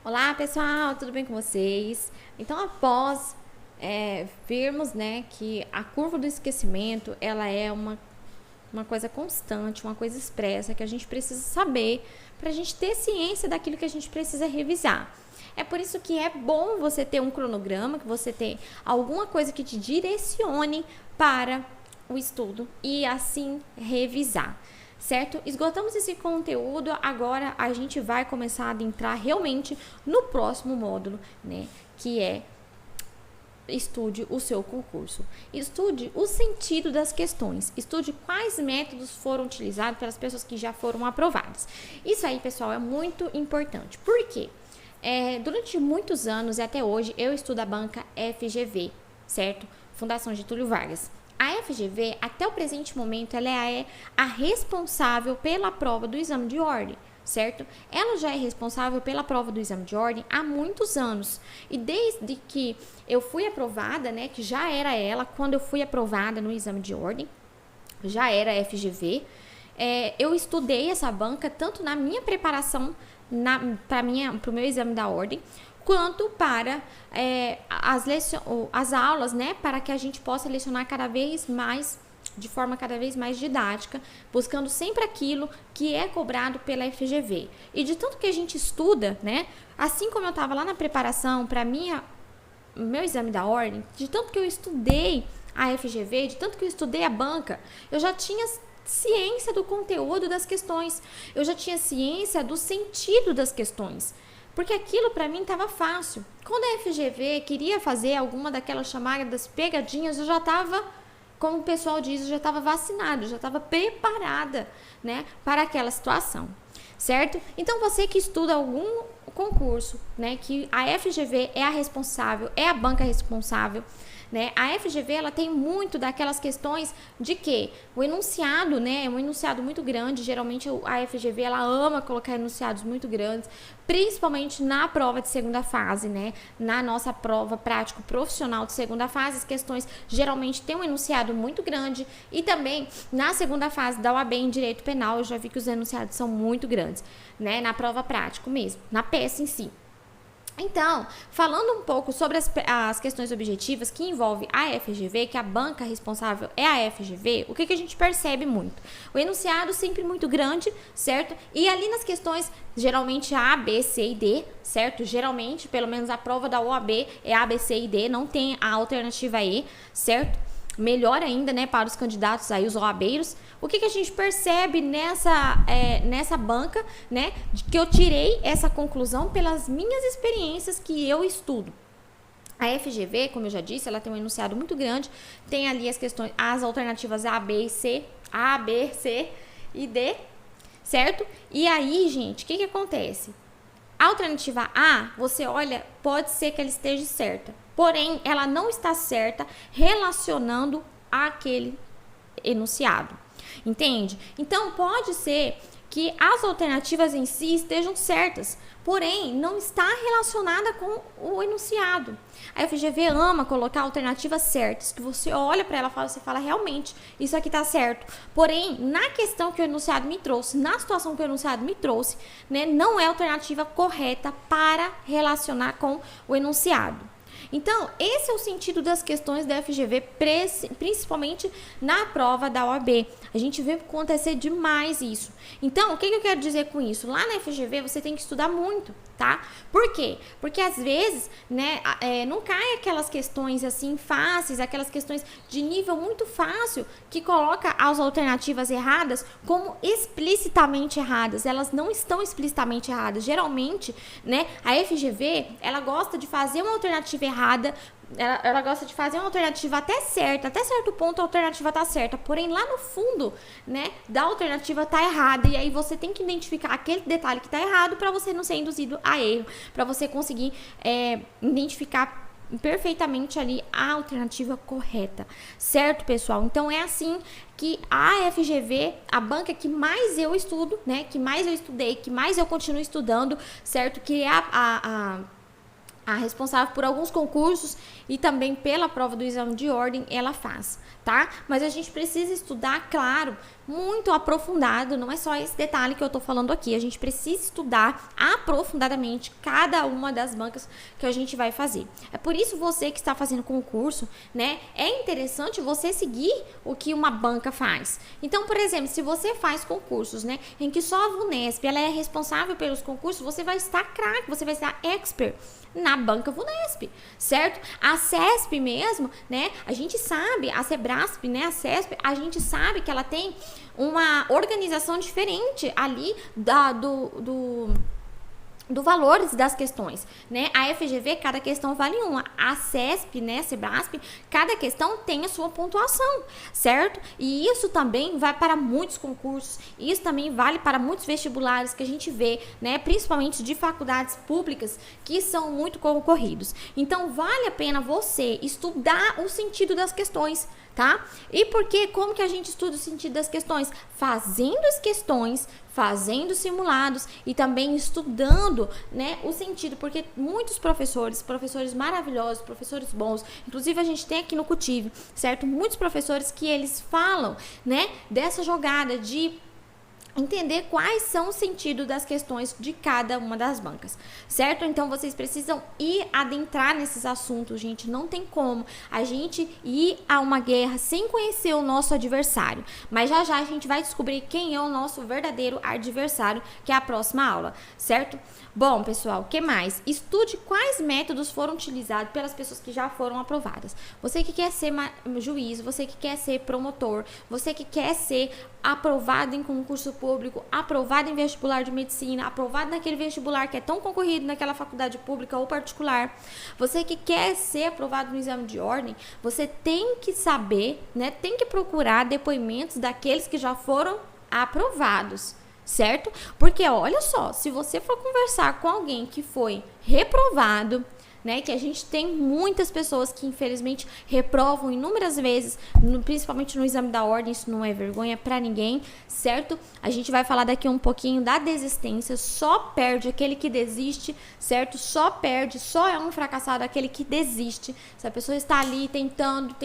Olá pessoal, tudo bem com vocês? Então, após vermos, né, que a curva do esquecimento ela é uma coisa constante, uma coisa expressa que a gente precisa saber para a gente ter ciência daquilo que a gente precisa revisar. É por isso que é bom você ter um cronograma, que você ter alguma coisa que te direcione para o estudo e assim revisar. Certo? Esgotamos esse conteúdo, agora a gente vai começar a adentrar realmente no próximo módulo, né? Que é estude o seu concurso. Estude o sentido das questões. Estude quais métodos foram utilizados pelas pessoas que já foram aprovadas. Isso aí, pessoal, é muito importante. Por quê? Durante muitos anos e até hoje eu estudo a banca FGV, certo? Fundação Getúlio Vargas. A FGV, até o presente momento, ela é a responsável pela prova do exame de ordem, certo? Ela já é responsável pela prova do exame de ordem há muitos anos. E desde que eu fui aprovada, né, que já era ela, quando eu fui aprovada no exame de ordem, já era a FGV, eu estudei essa banca tanto na minha preparação para o meu exame da ordem, quanto para as aulas, né, para que a gente possa lecionar cada vez mais, de forma cada vez mais didática, buscando sempre aquilo que é cobrado pela FGV. E de tanto que a gente estuda, né, assim como eu estava lá na preparação para meu exame da ordem, de tanto que eu estudei a FGV, de tanto que eu estudei a banca, eu já tinha ciência do conteúdo das questões, eu já tinha ciência do sentido das questões. Porque aquilo para mim estava fácil. Quando a FGV queria fazer alguma daquelas chamadas pegadinhas, eu já estava, como o pessoal diz, eu já estava vacinada, eu já estava preparada, né, para aquela situação, certo? Então você que estuda algum concurso, né, que a FGV é a responsável, é a banca responsável, né? A FGV ela tem muito daquelas questões de que o enunciado, né, é um enunciado muito grande. Geralmente a FGV ela ama colocar enunciados muito grandes, principalmente na prova de segunda fase, né? Na nossa prova prático profissional de segunda fase, as questões geralmente têm um enunciado muito grande, e também na segunda fase da OAB em direito penal eu já vi que os enunciados são muito grandes, né? Na prova prático mesmo, na peça em si. Então, falando um pouco sobre as questões objetivas que envolvem a FGV, que a banca responsável é a FGV, o que a gente percebe muito? O enunciado sempre muito grande, certo? E ali nas questões, geralmente A, B, C e D, certo? Geralmente, pelo menos a prova da OAB é A, B, C e D, não tem a alternativa E, certo? Melhor ainda, né, para os candidatos aí, os OABeiros. O que a gente percebe nessa banca, né, de que eu tirei essa conclusão pelas minhas experiências que eu estudo. A FGV, como eu já disse, ela tem um enunciado muito grande, tem ali as alternativas A, B C e D, certo? E aí, gente, o que acontece? A alternativa A, você olha, pode ser que ela esteja certa, porém, ela não está certa relacionando aquele enunciado, entende? Então, pode ser que as alternativas em si estejam certas, porém, não está relacionada com o enunciado. A FGV ama colocar alternativas certas, que você olha para ela e você fala, realmente, isso aqui está certo. Porém, na questão que o enunciado me trouxe, na situação que o enunciado me trouxe, né, não é a alternativa correta para relacionar com o enunciado. Então, esse é o sentido das questões da FGV, principalmente na prova da OAB. A gente vê acontecer demais isso. Então, o que eu quero dizer com isso? Lá na FGV você tem que estudar muito, tá? Por quê? Porque às vezes, né, não cai aquelas questões assim fáceis, aquelas questões de nível muito fácil, que coloca as alternativas erradas como explicitamente erradas. Elas não estão explicitamente erradas. Geralmente, né, a FGV, ela gosta de fazer uma alternativa errada, ela gosta de fazer uma alternativa até certa, até certo ponto a alternativa tá certa, porém lá no fundo, né, da alternativa tá errada, e aí você tem que identificar aquele detalhe que tá errado para você não ser induzido a erro, para você conseguir identificar perfeitamente ali a alternativa correta, certo, pessoal? Então é assim que a FGV, a banca que mais eu estudo, né, que mais eu estudei, que mais eu continuo estudando, certo, que é a a responsável por alguns concursos e também pela prova do exame de ordem, ela faz, tá? Mas a gente precisa estudar, claro, muito aprofundado, não é só esse detalhe que eu tô falando aqui, a gente precisa estudar aprofundadamente cada uma das bancas que a gente vai fazer. É por isso você que está fazendo concurso, né, é interessante você seguir o que uma banca faz. Então, por exemplo, se você faz concursos, né, em que só a VUNESP ela é responsável pelos concursos, você vai estar craque, você vai estar expert na banca VUNESP, certo? A CESP mesmo, né? A gente sabe, a SEBRASP, né? A CESP, a gente sabe que ela tem uma organização diferente ali do valores das questões, né? A FGV, cada questão vale uma. A CESP, né, a SEBRASP, cada questão tem a sua pontuação, certo? E isso também vai para muitos concursos, isso também vale para muitos vestibulares que a gente vê, né, principalmente de faculdades públicas que são muito concorridos. Então, vale a pena você estudar o sentido das questões, tá? E como que a gente estuda o sentido das questões? Fazendo as questões, fazendo simulados e também estudando, né, o sentido, porque muitos professores maravilhosos, professores bons, inclusive a gente tem aqui no Cultive, certo? Muitos professores que eles falam, né, dessa jogada de entender quais são os sentidos das questões de cada uma das bancas, certo? Então, vocês precisam ir adentrar nesses assuntos, gente. Não tem como a gente ir a uma guerra sem conhecer o nosso adversário. Mas já a gente vai descobrir quem é o nosso verdadeiro adversário, que é a próxima aula, certo? Bom, pessoal, o que mais? Estude quais métodos foram utilizados pelas pessoas que já foram aprovadas. Você que quer ser juiz, você que quer ser promotor, você que quer ser aprovado em concurso público, aprovado em vestibular de medicina, aprovado naquele vestibular que é tão concorrido naquela faculdade pública ou particular, você que quer ser aprovado no exame de ordem, você tem que saber, né, tem que procurar depoimentos daqueles que já foram aprovados, certo? Porque olha só, se você for conversar com alguém que foi reprovado, né, que a gente tem muitas pessoas que infelizmente reprovam inúmeras vezes, principalmente no exame da ordem, isso não é vergonha pra ninguém, certo? A gente vai falar daqui um pouquinho da desistência, só perde aquele que desiste, certo? Só é um fracassado aquele que desiste. Se a pessoa está ali tentando,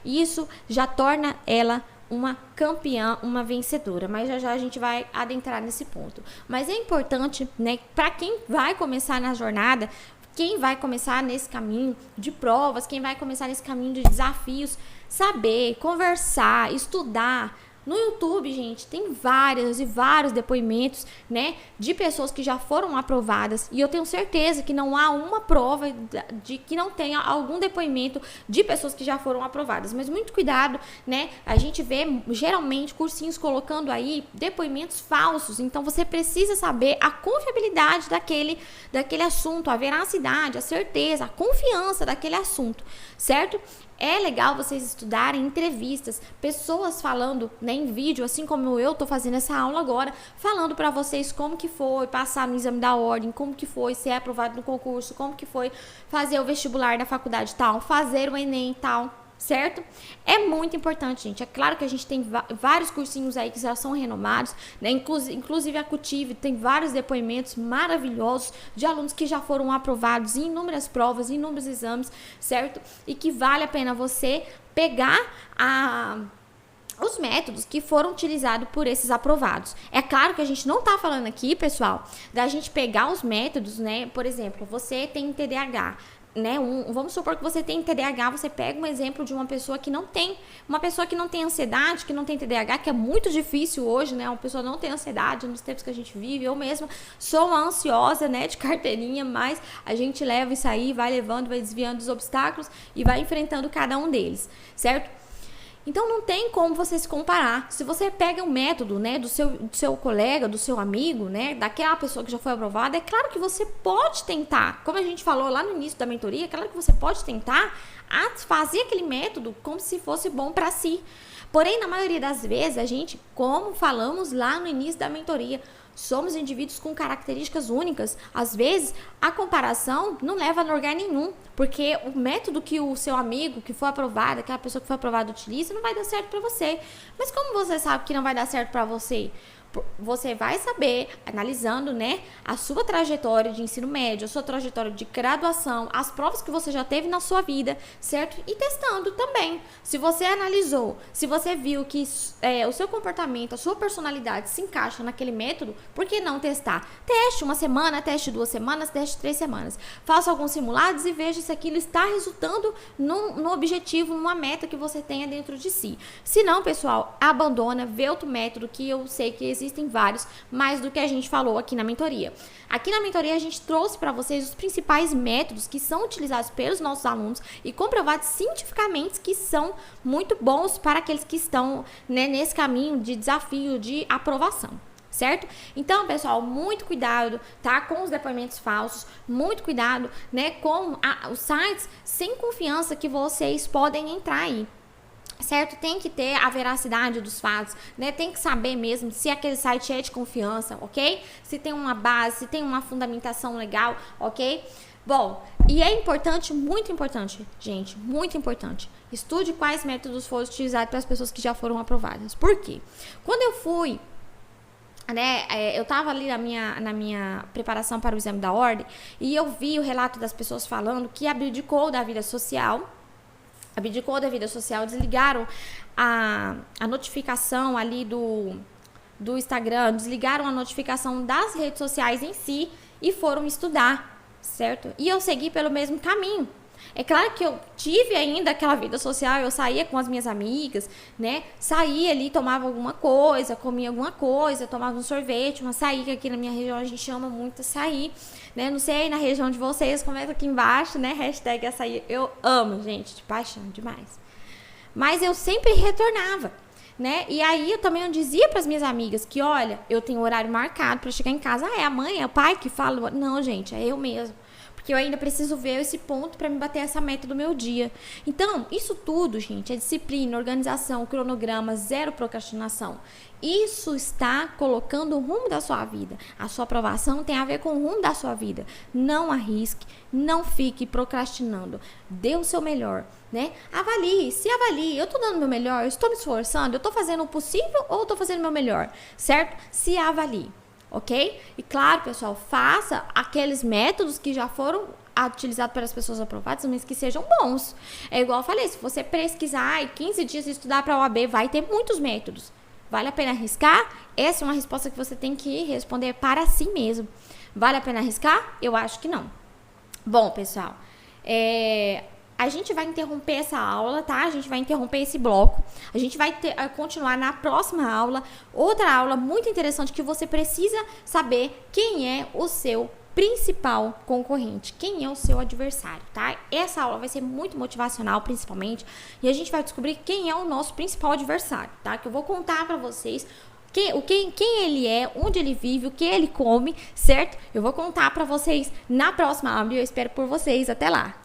e isso já torna ela uma campeã, uma vencedora, mas já a gente vai adentrar nesse ponto. Mas é importante, né, para quem vai começar na jornada, quem vai começar nesse caminho de provas, quem vai começar nesse caminho de desafios, saber, conversar, estudar. No YouTube, gente, tem vários e vários depoimentos, né, de pessoas que já foram aprovadas, e eu tenho certeza que não há uma prova de que não tenha algum depoimento de pessoas que já foram aprovadas, mas muito cuidado, né, a gente vê geralmente cursinhos colocando aí depoimentos falsos, então você precisa saber a confiabilidade daquele assunto, a veracidade, a certeza, a confiança daquele assunto, certo? É legal vocês estudarem entrevistas, pessoas falando, né, em vídeo, assim como eu tô fazendo essa aula agora, falando para vocês como que foi passar no exame da ordem, como que foi ser aprovado no concurso, como que foi fazer o vestibular da faculdade tal, fazer o Enem e tal, certo? É muito importante, gente. É claro que a gente tem vários cursinhos aí que já são renomados, né? Inclusive a Cultive tem vários depoimentos maravilhosos de alunos que já foram aprovados em inúmeras provas, em inúmeros exames, certo? E que vale a pena você pegar os métodos que foram utilizados por esses aprovados. É claro que a gente não tá falando aqui, pessoal, da gente pegar os métodos, né? Por exemplo, você tem TDAH, né? Vamos supor que você tem TDAH, você pega um exemplo de uma pessoa que não tem ansiedade, que não tem TDAH, que é muito difícil hoje, né? Uma pessoa não tem ansiedade nos tempos que a gente vive. Eu mesma sou uma ansiosa, né, de carteirinha, mas a gente leva isso aí, vai levando, vai desviando dos obstáculos e vai enfrentando cada um deles, certo? Então, não tem como você se comparar. Se você pega um método, né, do seu colega, do seu amigo, né, daquela pessoa que já foi aprovada, é claro que você pode tentar. Como a gente falou lá no início da mentoria, é claro que você pode tentar fazer aquele método como se fosse bom para si. Porém, na maioria das vezes, a gente, como falamos lá no início da mentoria, somos indivíduos com características únicas. Às vezes, a comparação não leva a lugar nenhum, porque o método que o seu amigo que foi aprovado, aquela pessoa que foi aprovada utiliza, não vai dar certo para você. Mas como você sabe que não vai dar certo para você? Você vai saber, analisando, né, a sua trajetória de ensino médio, a sua trajetória de graduação, as provas que você já teve na sua vida, certo? E testando também. Se você analisou, se você viu que o seu comportamento, a sua personalidade se encaixa naquele método, por que não testar? Teste 1 semana, teste 2 semanas, teste 3 semanas. Faça alguns simulados e veja se aquilo está resultando no objetivo, numa meta que você tenha dentro de si. Se não, pessoal, abandona, vê outro método, que eu sei que existem vários, mais do que a gente falou aqui na mentoria. Aqui na mentoria a gente trouxe para vocês os principais métodos que são utilizados pelos nossos alunos e comprovados cientificamente que são muito bons para aqueles que estão, né, nesse caminho de desafio de aprovação. Certo? Então, pessoal, muito cuidado, tá? Com os depoimentos falsos, muito cuidado, né? Com os sites sem confiança que vocês podem entrar aí. Certo? Tem que ter a veracidade dos fatos, né? Tem que saber mesmo se aquele site é de confiança, ok? Se tem uma base, se tem uma fundamentação legal, ok? Bom, e é importante, muito importante, gente, muito importante. Estude quais métodos foram utilizados para as pessoas que já foram aprovadas. Por quê? Quando eu fui, né, eu tava ali na minha preparação para o exame da ordem e eu vi o relato das pessoas falando que abdicou da vida social, desligaram a notificação ali do Instagram, desligaram a notificação das redes sociais em si e foram estudar, certo? E eu segui pelo mesmo caminho. É claro que eu tive ainda aquela vida social, eu saía com as minhas amigas, né? Saía ali, tomava alguma coisa, comia alguma coisa, tomava um sorvete, uma açaí, que aqui na minha região a gente chama muito açaí, né? Não sei, na região de vocês, comenta aqui embaixo, né? Hashtag açaí, eu amo, gente, de paixão, demais. Mas eu sempre retornava, né? E aí eu também dizia para as minhas amigas que, olha, eu tenho horário marcado para chegar em casa. Ah, é a mãe, é o pai que fala? Não, gente, é eu mesmo. Porque eu ainda preciso ver esse ponto para me bater essa meta do meu dia. Então, isso tudo, gente, é disciplina, organização, cronograma, zero procrastinação. Isso está colocando o rumo da sua vida. A sua aprovação tem a ver com o rumo da sua vida. Não arrisque, não fique procrastinando. Dê o seu melhor, né? Avalie, se avalie. Eu estou dando o meu melhor, eu estou me esforçando, eu estou fazendo o possível ou eu estou fazendo o meu melhor, certo? Se avalie. Ok? E claro, pessoal, faça aqueles métodos que já foram utilizados pelas pessoas aprovadas, mas que sejam bons. É igual eu falei, se você pesquisar e 15 dias estudar para a OAB, vai ter muitos métodos. Vale a pena arriscar? Essa é uma resposta que você tem que responder para si mesmo. Vale a pena arriscar? Eu acho que não. Bom, pessoal, a gente vai interromper essa aula, tá? A gente vai interromper esse bloco. A gente vai continuar na próxima aula. Outra aula muito interessante que você precisa saber quem é o seu principal concorrente, quem é o seu adversário, tá? Essa aula vai ser muito motivacional, principalmente, e a gente vai descobrir quem é o nosso principal adversário, tá? Que eu vou contar pra vocês quem ele é, onde ele vive, o que ele come, certo? Eu vou contar pra vocês na próxima aula e eu espero por vocês. Até lá!